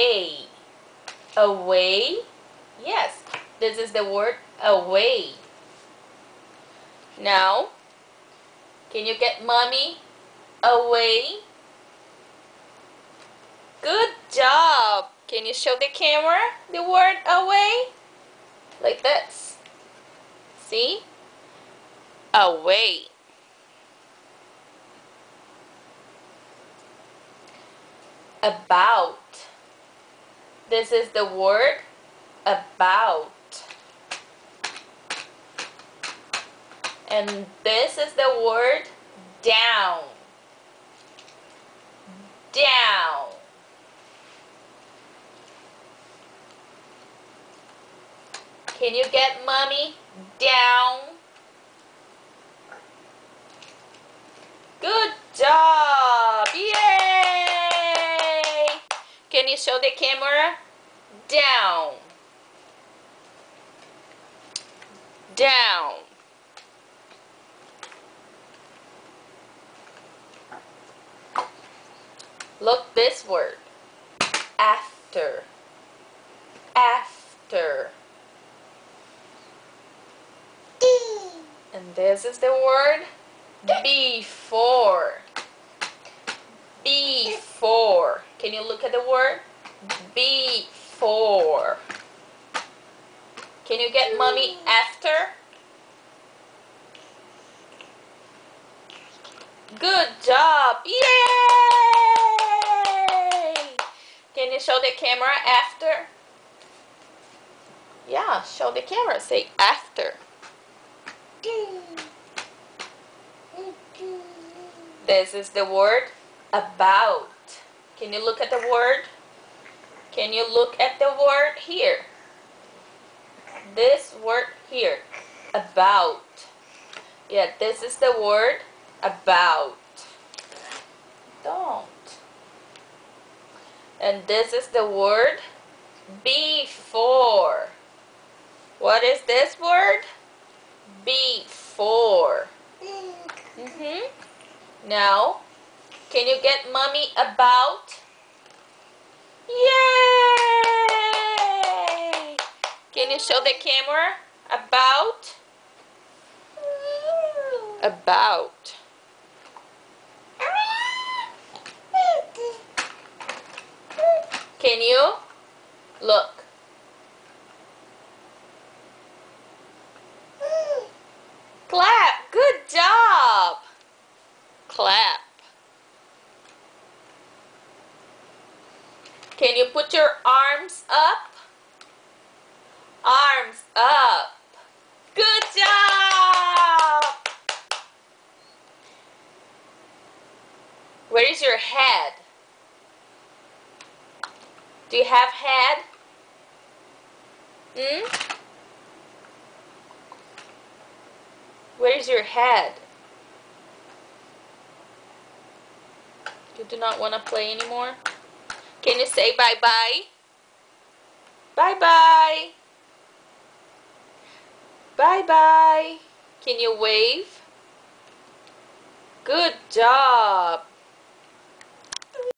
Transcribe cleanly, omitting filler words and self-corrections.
away. Away? Yes, this is the word away. Now, can you get mommy away? Good job. Can you show the camera the word away? Like this. See? Away. About. This is the word about. And this is the word down. Down. Can you get mommy down? Good job! Yay! Can you show the camera? Down. Down. Look this word. After. After. And this is the word before. Before. Can you look at the word? Before. Can you get mommy after? Good job. Yay! Can you show the camera after? Yeah, show the camera. Say after. This is the word about. Can you look at the word? Can you look at the word here? This word here. About. Yeah, this is the word about. Don't. And this is the word before. What is this word? Before. Now, can you get mommy about? Yay! Can you show the camera about? About. Can you look? Clap. Good job. Clap. Can you put your arms up? Arms up. Good job. Where is your head? Do you have head? Where is your head? You do not want to play anymore? Can you say bye-bye? Bye-bye. Bye-bye. Can you wave? Good job.